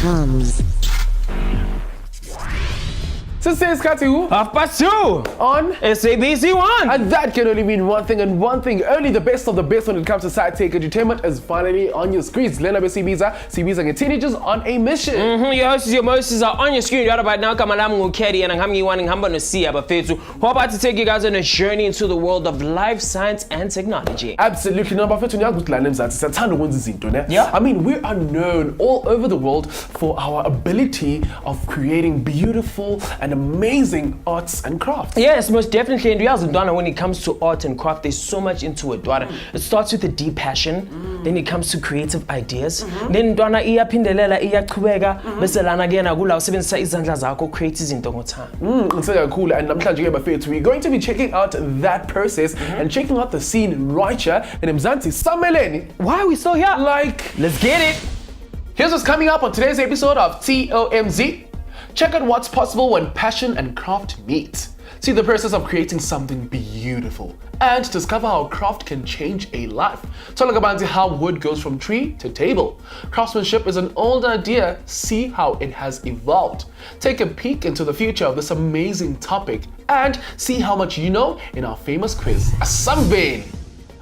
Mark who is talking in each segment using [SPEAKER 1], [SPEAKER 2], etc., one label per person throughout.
[SPEAKER 1] TOMz.
[SPEAKER 2] Says Katu
[SPEAKER 3] 2:30
[SPEAKER 2] on
[SPEAKER 3] SABC1.
[SPEAKER 2] and that can only mean one thing and one thing only. The best of the best when it comes to side take entertainment is finally on your screens. Lena Besibiza and teenagers on a mission.
[SPEAKER 3] Your hosts, your Moses are on your screen right about now. Kamalam Ngukeri and I'm wanting Hamba no see about Fetu. We're about to take you guys on a journey into the world of life science and technology.
[SPEAKER 2] Absolutely. Number 50
[SPEAKER 3] Yeah.
[SPEAKER 2] I mean, we are known all over the world for our ability of creating beautiful and amazing arts and crafts.
[SPEAKER 3] Yes, most definitely. And realize Donna, when it comes to art and craft, there's so much into it. Donna. It starts with a deep passion, then it comes to creative ideas. Then Donna iyaphindelela iyaqhubeka bese lana again akula usebenzisa izandla zakho create izinto ngothango.
[SPEAKER 2] So cool. And we're going to be checking out that process and checking out the scene right here in Mzansi Sameleni.
[SPEAKER 3] Why are we still here?
[SPEAKER 2] Like,
[SPEAKER 3] Let's get it.
[SPEAKER 2] here's what's coming up on today's episode of TOMz. Check out what's possible when passion and craft meet. See the process of creating something beautiful and discover how craft can change a life. Talk about how wood goes from tree to table. Craftsmanship is an old idea. See how it has evolved. Take a peek into the future of this amazing topic and see how much you know in our famous quiz, Asambeni.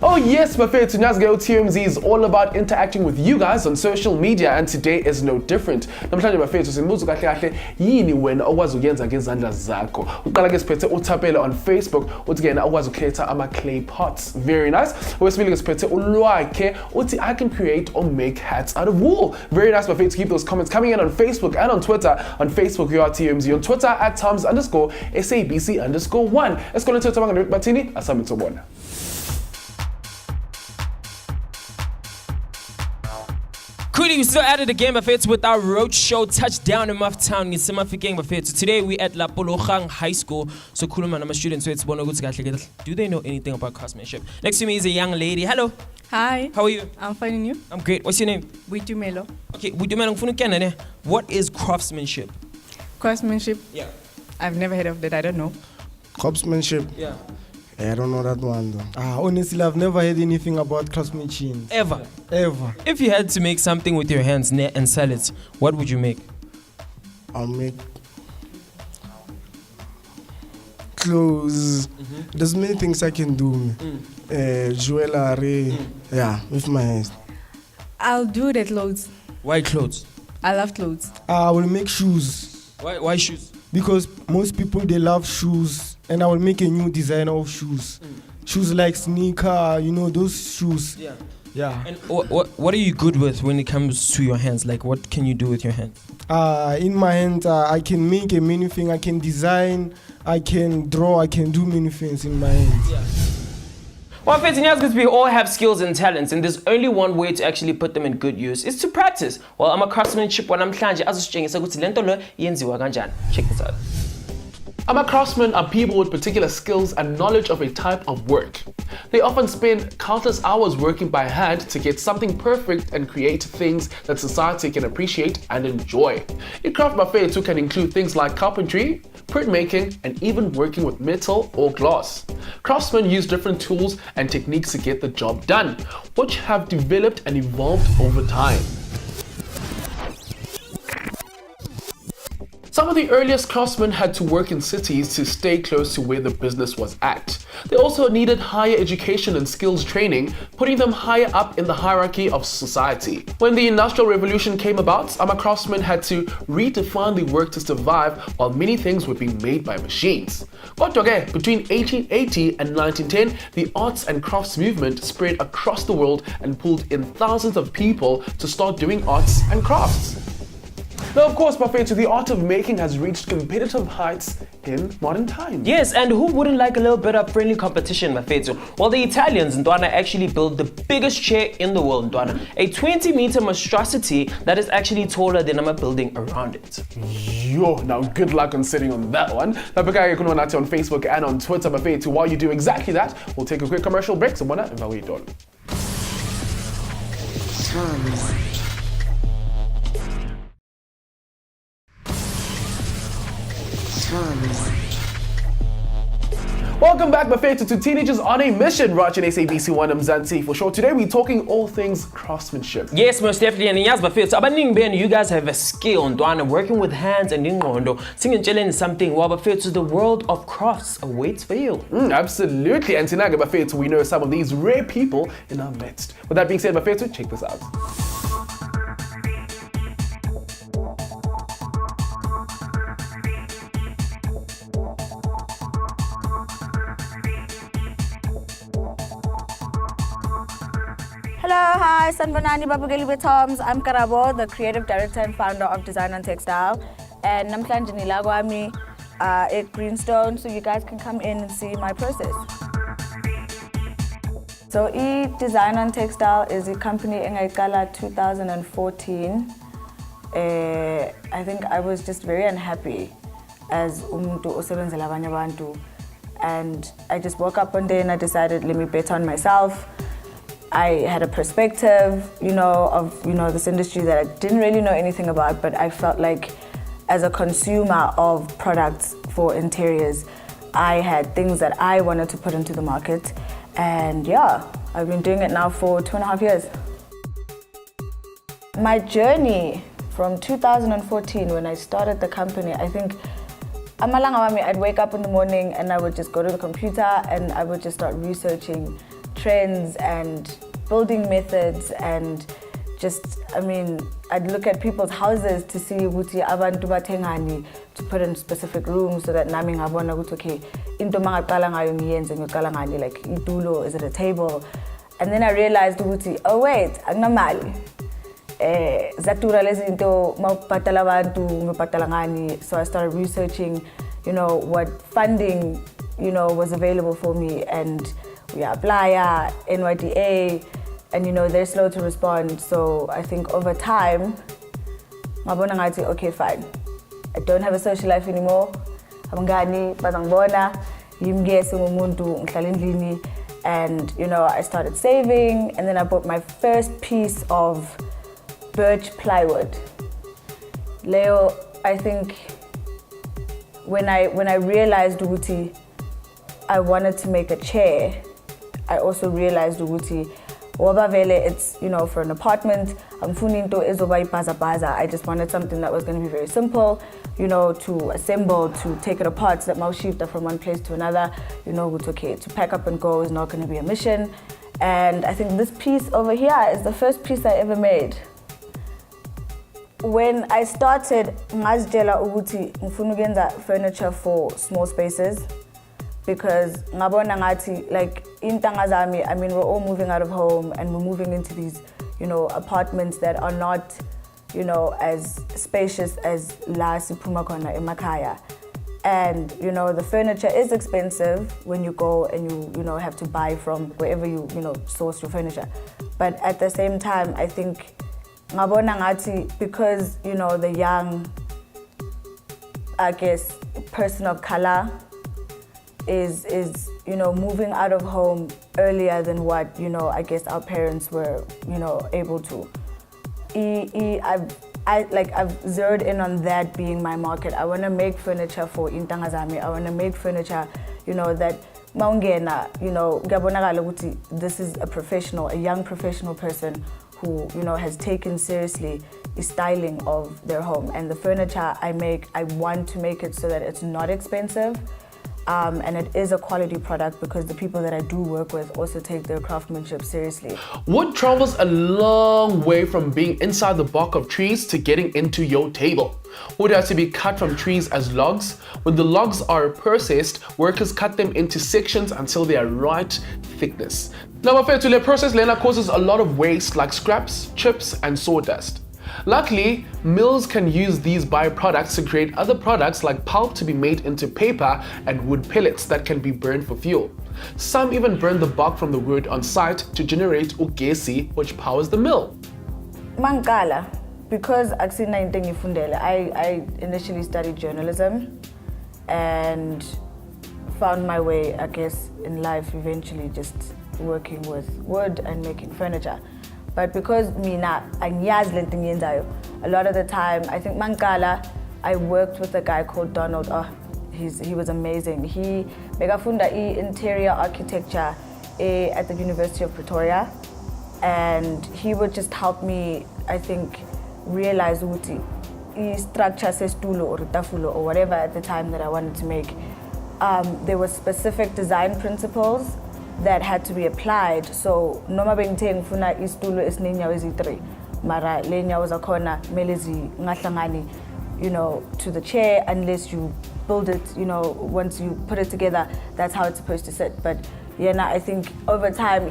[SPEAKER 2] Oh yes, my favorite TOMz is all about interacting with you guys on social media, and today is no different. Namhlanje bafethu simuzu kahle kahle yini wena okwazi ukuyenza ngezandla zakho. Uqala ke siphethe uThapela on Facebook uthi kena okwazi ukukhetha ama clay pots. Very nice. Wesibili ke siphethe uLwakhe uthi I can create or make hats out of wool. Very nice bafethu. Keep those comments coming in on Facebook and on Twitter. On Facebook you are TOMz, on Twitter at TOMz_SABC_1. Let's go into the Tamanga Batini asamitobona.
[SPEAKER 3] Coolly, we still added a game buffets with our roadshow touchdown in Mufftown in Semafikeng buffets. Today we at La Pologang High School. So cool man, I'm a student, so it's do they know anything about craftsmanship? Next to me is a young lady. Hello.
[SPEAKER 4] Hi.
[SPEAKER 3] How are you?
[SPEAKER 4] I'm fine and you?
[SPEAKER 3] I'm great. What's your name?
[SPEAKER 4] Witumelo.
[SPEAKER 3] Okay, what is craftsmanship?
[SPEAKER 4] Craftsmanship?
[SPEAKER 3] Yeah.
[SPEAKER 4] I've never heard of that. I don't know.
[SPEAKER 5] Craftsmanship?
[SPEAKER 3] Yeah.
[SPEAKER 5] I don't know that one though. Honestly, I've never heard anything about craftsmanship.
[SPEAKER 3] Ever? If you had to make something with your hands and sell it, what would you make?
[SPEAKER 5] I'll make clothes. There's many things I can do. Jewelry. Yeah, with my hands.
[SPEAKER 4] I'll do the clothes.
[SPEAKER 3] Why clothes?
[SPEAKER 4] I love clothes.
[SPEAKER 5] I will make shoes.
[SPEAKER 3] Why shoes?
[SPEAKER 5] Because most people, they love shoes. And I will make a new design of shoes. Shoes like sneaker, you know, those shoes.
[SPEAKER 3] Yeah.
[SPEAKER 5] Yeah.
[SPEAKER 3] And what are you good with when it comes to your hands? Like, what can you do with your hands?
[SPEAKER 5] In my hand, I can make a many things. I can design, I can draw, I can do many things in my hands.
[SPEAKER 3] Yeah. Well, because we all have skills and talents, and there's only one way to actually put them in good use. It's to practice. Well, I'm a craftsmanship when I'm Check this out.
[SPEAKER 2] Craftsmen are people with particular skills and knowledge of a type of work. They often spend countless hours working by hand to get something perfect and create things that society can appreciate and enjoy. A craft buffet too can include things like carpentry, printmaking, and even working with metal or glass. Craftsmen use different tools and techniques to get the job done, which have developed and evolved over time. Some of the earliest craftsmen had to work in cities to stay close to where the business was at. They also needed higher education and skills training, putting them higher up in the hierarchy of society. When the Industrial Revolution came about, craftsmen had to redefine the work to survive while many things were being made by machines. Between 1880 and 1910, the arts and crafts movement spread across the world and pulled in thousands of people to start doing arts and crafts. Now, of course, Buffet, the art of making has reached competitive heights in modern times.
[SPEAKER 3] Yes, and who wouldn't like a little bit of friendly competition, Buffet? Well, the Italians, Ndwana, actually built the biggest chair in the world, Ndwana. A 20-meter monstrosity that is actually taller than a building around it.
[SPEAKER 2] Yo, now good luck on sitting on that one. Now, on Facebook and on Twitter, Buffet, while you do exactly that, we'll take a quick commercial break. So, TOMz. Welcome back, Bafethu, to Teenagers on a Mission, watching SABC 1 Mzansi. For sure, today we're talking all things craftsmanship.
[SPEAKER 3] Yes, most definitely. And yes, Bafethu, abaningi benu, you guys have a skill on working with hands and ingqondo. Singing challenge something. Well, Bafethu, the world of crafts awaits for you.
[SPEAKER 2] Absolutely. And tonight, Bafethu, we know some of these rare people in our midst. With that being said, Bafethu, check this out.
[SPEAKER 1] Hello, hi, Sanbanani Babugeli with TOMz. I'm Karabo, the creative director and founder of Design and Textile. And namhlanje nilagwami at Greenstone, so you guys can come in and see my process. So Design and Textile is a company in 2014. I think I was just very unhappy as umuntu osebenzela abanye abantu. And I just woke up one day and I decided, let me bet on myself. I had a perspective, of this industry that I didn't really know anything about, but I felt like as a consumer of products for interiors, I had things that I wanted to put into the market. And yeah, I've been doing it now for 2.5 years. My journey from 2014 when I started the company, I think I'd wake up in the morning and I would just go to the computer and I would just start researching trends and building methods, and I'd look at people's houses to see ukuthi abantu bathengani to put in specific rooms so that nami ngabona ukuthi okay, into mangaqala ngayo ngiyenze ngiqala ngani, like itulo, is it a table? And then I realized ukuthi oh wait, akunamali. Zatura lezi into mawubhatala abantu ngibhatala ngani. So I started researching, what funding, was available for me, and we apply NYDA, and they're slow to respond. So I think over time, ngabona ngathi okay fine, I don't have a social life anymore. Abangani bazangibona yimngese ngumuntu ngihlala endlini, and I started saving, and then I bought my first piece of birch plywood. Leo, I think when I realized ukuthi I wanted to make a chair, I also realized ukuthi ngoba vele it's for an apartment, angifuni into ezoba ibhaza. I just wanted something that was going to be very simple, to assemble, to take it apart, so that mawushifta from one place to another, it's okay, to pack up and go is not going to be a mission. And I think this piece over here is the first piece I ever made. When I started, ngazitshela ukuthi ngifuna ukwenza furniture for small spaces, because ngabona ngathi like intanga zami, we're all moving out of home and we're moving into these apartments that are not as spacious as la siphuma khona emakhaya. And the furniture is expensive when you go and you have to buy from wherever you source your furniture. But at the same time, I think ngabona ngathi because the young, I guess, person of color is moving out of home earlier than what I guess our parents were able to. I've zeroed in on that being my market. I want to make furniture for intanga zami. I want to make furniture that maungena ngiyabonakala ukuthi this is a professional, a young professional person who has taken seriously the styling of their home. And the furniture I make, I want to make it so that it's not expensive. And it is a quality product because the people that I do work with also take their craftsmanship seriously.
[SPEAKER 2] Wood travels a long way from being inside the bark of trees to getting into your table. Wood has to be cut from trees as logs. When the logs are processed, workers cut them into sections until they are right thickness. Now, the process lena causes a lot of waste like scraps, chips, and sawdust. Luckily, mills can use these byproducts to create other products like pulp to be made into paper and wood pellets that can be burned for fuel. Some even burn the bark from the wood on site to generate ugesi, which powers the mill.
[SPEAKER 1] Mangala, because I initially studied journalism and found my way, I guess, in life eventually just working with wood and making furniture. But because mina angiyazi lento engiyenzayo, a lot of the time I think mangala I worked with a guy called Donald. He was amazing. He bekafunda interior architecture at the University of Pretoria, and he would just help me, I think, realize ukuthi structure sestulo or tafulo or whatever at the time that I wanted to make. There were specific design principles that had to be applied. So noma bengithe ngifuna istulo esinenyawo ezi3 mara le nyawo zakhona kumele zingahlangani, you know, to the chair unless you build it, you know, once you put it together, that's how it's supposed to sit. But yeah, I think over time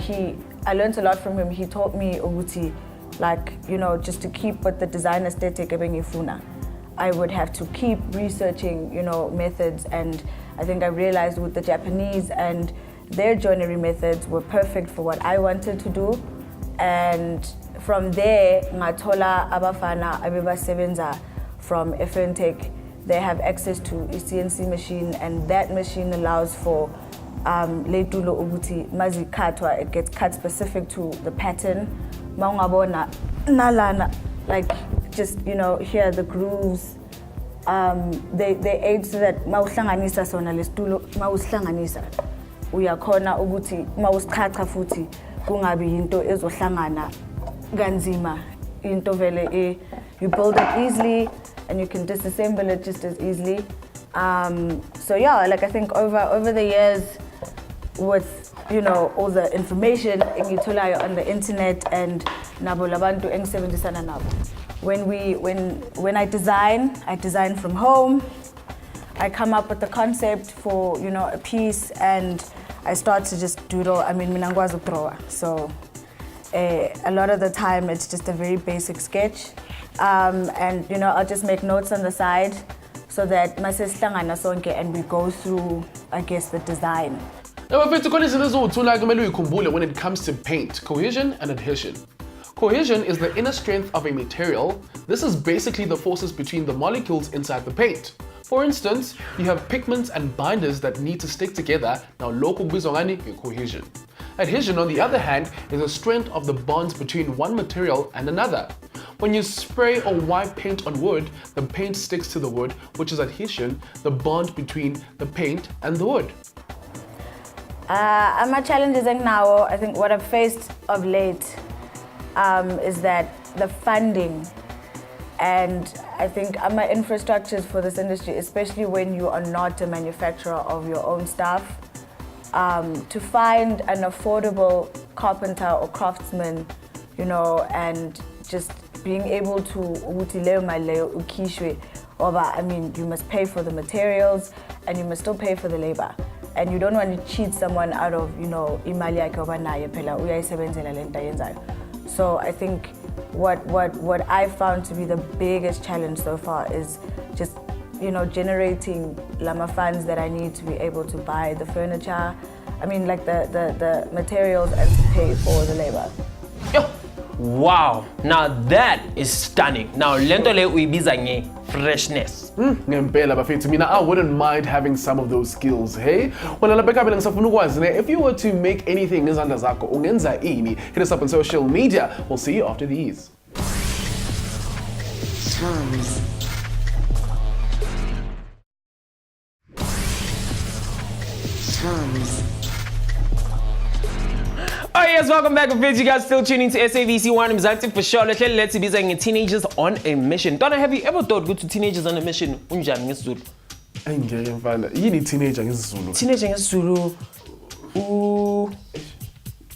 [SPEAKER 1] I learned a lot from him. He taught me ukuthi, like, you know, just to keep with the design aesthetic ebengifuna, I would have to keep researching, you know, methods. And I think I realized with the Japanese and their joinery methods were perfect for what I wanted to do. And from there, ngathola abafana abebasebenza from FNTech. They have access to a CNC machine, and that machine allows for letulo uguti mazi katwa. It gets cut specific to the pattern. Maungabona nalana, like, just, you know, here the grooves. They aid so that mawuhlanganisa sona lestulo mawuhlanganisa uyakhona ukuthi mawusichacha futhi kungabi into ezohlangana kanzima, into vele you build it easily and you can disassemble it just as easily. So yeah, like, I think over the years, with, you know, all the information engitholayo on the internet and nabo labantu engisebenzisana nabo, when I design from home. I come up with the concept for, you know, a piece, and I start to just doodle. I mean, mina ngikwazi ukudrowa, so a lot of the time it's just a very basic sketch, and, you know, I'll just make notes on the side so that masesihlangana sonke and we go through, I guess, the design.
[SPEAKER 2] Now, when it comes to paint, cohesion and adhesion. Cohesion is the inner strength of a material. This is basically the forces between the molecules inside the paint. For instance, you have pigments and binders that need to stick together. Now, local cohesion. Adhesion, on the other hand, is the strength of the bonds between one material and another. When you spray or wipe paint on wood, the paint sticks to the wood, which is adhesion, the bond between the paint and the wood.
[SPEAKER 1] My challenges now, I think what I've faced of late is that the funding, and I think my infrastructures for this industry, especially when you are not a manufacturer of your own stuff, to find an affordable carpenter or craftsman, you know, and just being able to, I mean, you must pay for the materials and you must still pay for the labor. And you don't want to cheat someone out of, you know, imali yakhe obanayo phela uyayisebenzela lento ayenzayo. So I think what I found to be the biggest challenge so far is just, you know, generating lama funds that I need to be able to buy the furniture, I mean, like the materials, and to pay for the labor.
[SPEAKER 3] Yo, wow, now that is stunning. Now lento le uyibiza nge freshness.
[SPEAKER 2] Ngempela bafethu, mina I wouldn't mind having some of those skills, hey? Well, if you were to make anything ngezandla zakho ungenza ini? Hit us up on social media. We'll see you after these.
[SPEAKER 6] TOMz.
[SPEAKER 3] Oh yes, welcome back, friends. You guys still tuning to SABC1 Mzansi for sure. Let's be saying teenagers on a mission. Donna, have you ever thought go to teenagers on a mission? Unjani ngesizulu?
[SPEAKER 2] Angeke mfana. Yini teenager ngesizulu?
[SPEAKER 3] Teenager ngesizulu.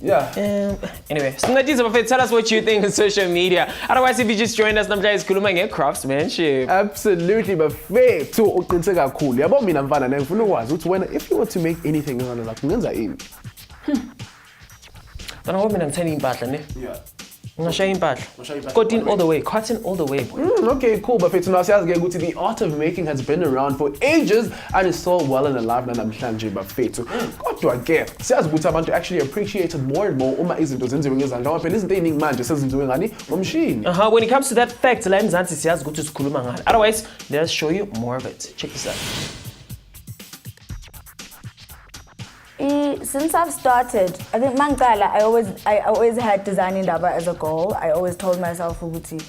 [SPEAKER 2] Yeah.
[SPEAKER 3] Anyway, tell us what you think on social media. Otherwise, if you just joined us, namhlanje sikhuluma nge-craftsmanship.
[SPEAKER 2] Absolutely, bafethu uqinise kakhulu. Yabo mina mfana ngifuna ukwazi ukuthi wena if you were to make anything ngezandla zakho ungenza ini?
[SPEAKER 3] Donna, what mina ngithanda impahla ne?
[SPEAKER 2] Yeah.
[SPEAKER 3] Ngashaya impahla. Cotton all the way, cotton all the way.
[SPEAKER 2] Okay, cool. But now to the art of making has been around for ages and is still well and alive namhlanje bafethu. Kodwa ke siyazi ukuthi abantu actually appreciate it more and more uma izinto zenziwe ngezandla ngoba phela izinto eziningi manje sezenziwe ngani ngomshini.
[SPEAKER 3] When it comes to that fact, la eMzansi siyazi ukuthi sikhuluma ngani. Otherwise, let us show you more of it. Check this out.
[SPEAKER 1] Since I've started, I think mangala, I always had designing daba as a goal. I always told myself ukuthi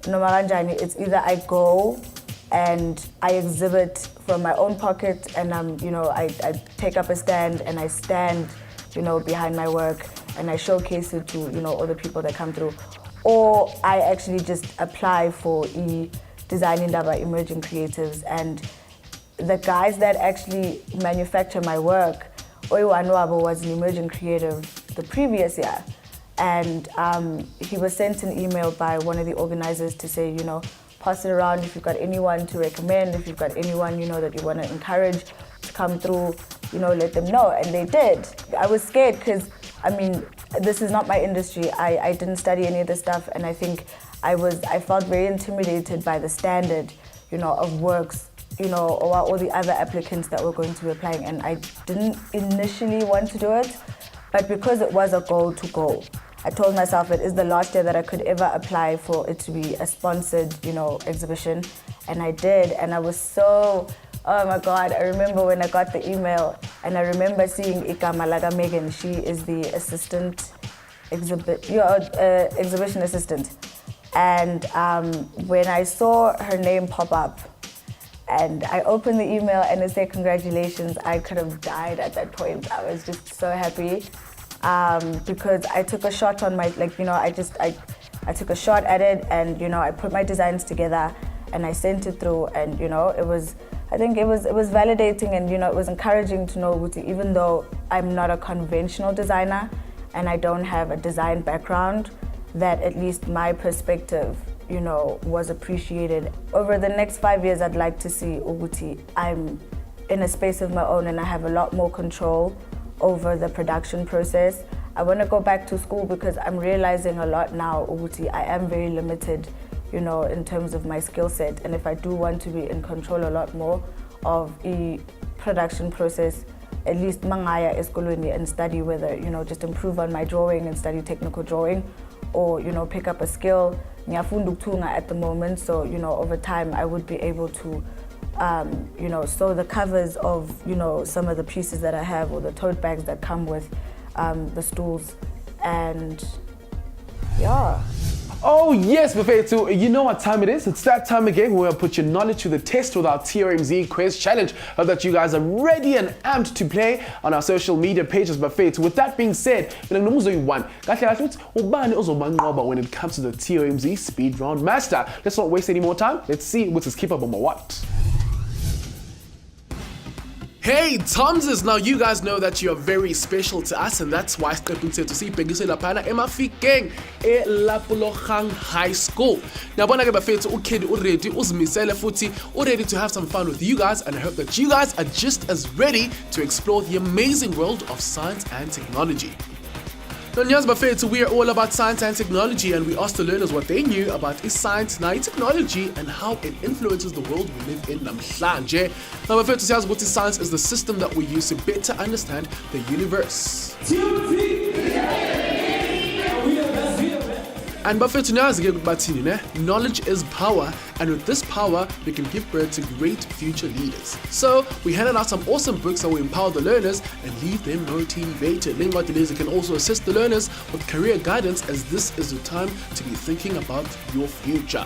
[SPEAKER 1] noma kanjani, it's either I go and I exhibit from my own pocket, and I take up a stand and I stand, behind my work, and I showcase it to, all the people that come through. Or I actually just apply for designing by emerging creatives, and the guys that actually manufacture my work, Oiwanwabo was an emerging creative the previous year, and he was sent an email by one of the organizers to say, pass it around if you've got anyone to recommend, if you've got anyone, that you want to encourage to come through, let them know. And they did. I was scared because, this is not my industry. I didn't study any of this stuff, and I think I felt very intimidated by the standard, of works, or all the other applicants that were going to be applying, and I didn't initially want to do it, but because it was a goal to go, I told myself it is the last year that I could ever apply for it to be a sponsored, exhibition, and I did, and I was so, oh my God, I remember when I got the email, and I remember seeing Ikamalaga Megan. She is the exhibition assistant, and when I saw her name pop up, and I opened the email and it said congratulations, I could have died at that point. I was just so happy because I took a shot on my, I took a shot at it, and I put my designs together and I sent it through, and I think it was validating, and it was encouraging to know, Uguti, even though I'm not a conventional designer and I don't have a design background, that at least my perspective was appreciated. Over the next 5 years, I'd like to see Uguti, I'm in a space of my own and I have a lot more control over the production process. I want to go back to school because I'm realizing a lot now, Uguti, I am very limited, in terms of my skill set. And if I do want to be in control a lot more of the production process, at least mangaya eskolweni and study whether, just improve on my drawing and study technical drawing, or, pick up a skill. At the moment, so over time I would be able to sew the covers of some of the pieces that I have, or the tote bags that come with the stools, and yeah.
[SPEAKER 2] Oh yes, Bafethu, you know what time it is? It's that time again where we'll put your knowledge to the test with our TOMz quiz challenge. Hope that you guys are ready and amped to play on our social media pages, Bafethu. With that being said, when it comes to the TOMz Speed Round Master, let's not waste any more time. Let's see what's his keep up on my what. Hey TOMzers, now you guys know that you are very special to us, and that's why stepping to see Pegisela Pana Emafikeng e Lapologang High School. Now bona ke bafethu ukid already uzmisele futhi ready to have some fun with you guys, and I hope that you guys are just as ready to explore the amazing world of science and technology. Now, Bafethu, we are all about science and technology, and we asked the learners what they knew about science, technology, and how it influences the world we live in namhlanje. Now, Bafethu says what science is the system that we use to better understand the universe. And Bafethu now knowledge is power, and with this power, we can give birth to great future leaders. So, we handed out some awesome books that will empower the learners and leave them motivated. Lingwa can also assist the learners with career guidance, as this is the time to be thinking about your future.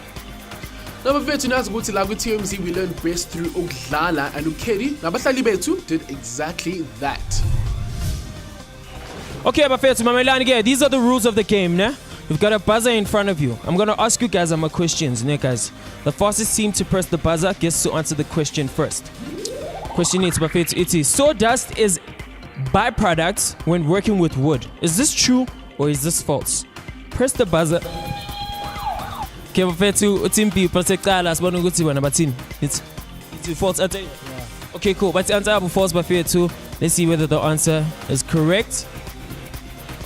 [SPEAKER 2] Now, Bafethu now with TOMz, we learn best through ukudlala, and ukedi nabahlali bethu did exactly that.
[SPEAKER 3] Okay, Bafethu, mamelani ke, these are the rules of the game, ne? You've got a buzzer in front of you. I'm going to ask you guys some questions, ne guys? The fastest team to press the buzzer gets to answer the question first. Question is, Bafethu, it is sawdust is byproduct when working with wood. Is this true or is this false? Press the buzzer. Okay, Bafethu, team people say it's false. Okay, cool. But the answer is false, Bafethu. Let's see whether the answer is correct.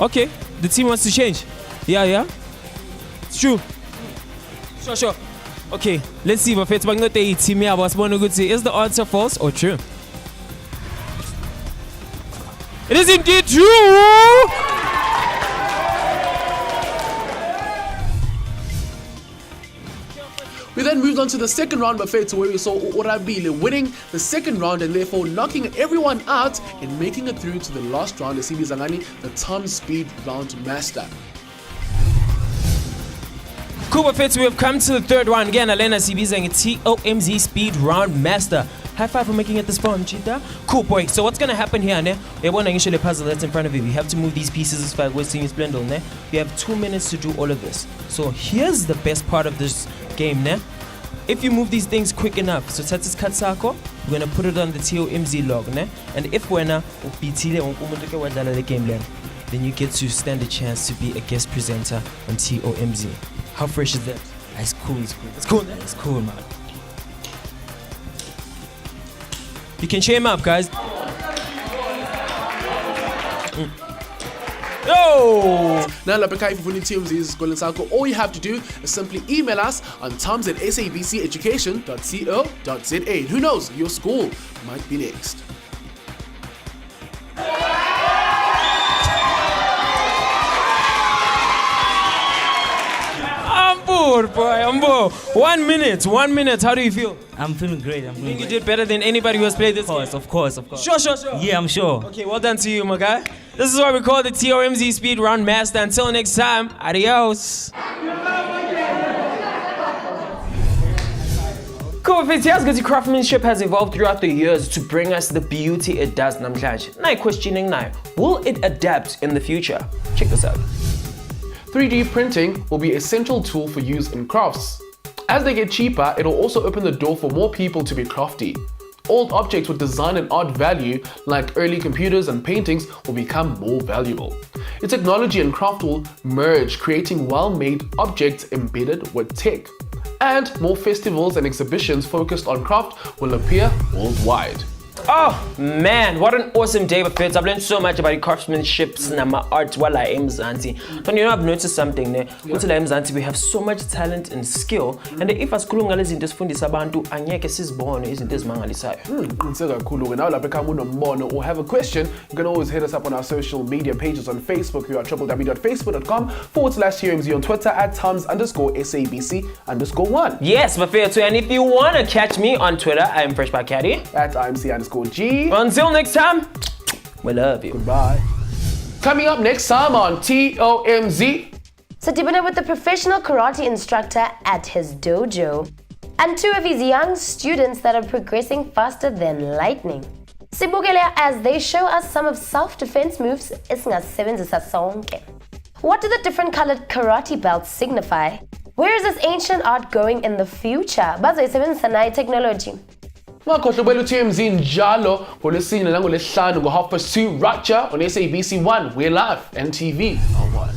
[SPEAKER 3] Okay, the team wants to change. Yeah? It's true. Sure. Okay, let's see. Is the answer false or true? It is indeed true!
[SPEAKER 2] We then moved on to the second round, Bafethu, where we saw Orabile winning the second round and therefore knocking everyone out and making it through to the last round, the TOMz Speed Round Master.
[SPEAKER 3] Cool, Bafethu, we have come to the third round. Again, Alena Sibizang, TOMz Speed Round Master. High five for making it this far, Mchita. Cool, boy. So what's gonna happen here, ne? We want to initially puzzle that's in front of you. We have to move these pieces as far as seeing splendor, ne? We have 2 minutes to do all of this. So here's the best part of this game, ne? If you move these things quick enough, so that's Katsako, we're gonna put it on the TOMZ log, ne? And if we're not, the game, then you get to stand a chance to be a guest presenter on TOMZ. How fresh is that?
[SPEAKER 6] It's cool, it's cool.
[SPEAKER 3] It's cool, man.
[SPEAKER 6] It's cool, man.
[SPEAKER 3] You can cheer him up, guys. Yo!
[SPEAKER 2] Now, lapha if you want TOMZ isikoleni sakho, all you have to do is simply email us on tomz@sabceducation.co.za. And who knows, your school might be next.
[SPEAKER 3] I'm bored, boy. I'm bored. 1 minute. 1 minute. How do you feel?
[SPEAKER 6] I'm feeling great. I'm
[SPEAKER 3] I
[SPEAKER 6] feeling
[SPEAKER 3] think you
[SPEAKER 6] great.
[SPEAKER 3] did better than anybody who has played this game.
[SPEAKER 6] Of course, of course.
[SPEAKER 3] Sure.
[SPEAKER 6] Yeah, I'm sure.
[SPEAKER 3] Okay, well done to you, my guy. This is what we call the TOMZ Speed Run Master. Until next time, adios. Cool, if it's craftsmanship has evolved throughout the years to bring us the beauty it does namhlanje. Now questioning now, will it adapt in the future? Check this out.
[SPEAKER 2] 3D printing will be a central tool for use in crafts. As they get cheaper, it'll also open the door for more people to be crafty. Old objects with design and art value, like early computers and paintings, will become more valuable. Its technology and craft will merge, creating well-made objects embedded with tech. And more festivals and exhibitions focused on craft will appear worldwide.
[SPEAKER 3] Oh man, what an awesome day, Bafethu. I've learned so much about craftsmanship and art while I am Mzansi. But you know, I've noticed something there. Mzansi, we have so much talent and skill. And if as kulungale izinto esifundisa abantu angeke sizibone izinto ezimangalisayo.
[SPEAKER 2] Now, or have a question, you can always hit us up on our social media pages on Facebook. We are www.facebook.com/TOMZ, on Twitter @TOMz_SABC_1.
[SPEAKER 3] Yes, Bafethu. And if you want to catch me on Twitter, I'm Fresh by Caddy.
[SPEAKER 2] @IMC_G.
[SPEAKER 3] Until next time, we love you.
[SPEAKER 2] Goodbye. Coming up next time on TOMZ.
[SPEAKER 7] Sadibana with the professional karate instructor at his dojo. And 2 of his young students that are progressing faster than lightning. Sibukele as they show us some of self-defense moves esingasebenzisa sonke. What do the different colored karate belts signify? Where is this ancient art going in the future? Bazoyisebenzisa nayo technology.
[SPEAKER 2] Ungakhohlwa ukubukela uTOMZ njalo ngoLwesine nangoLwesihlanu ngo2:30 Rapture on SABC1. We're live and TV on 1.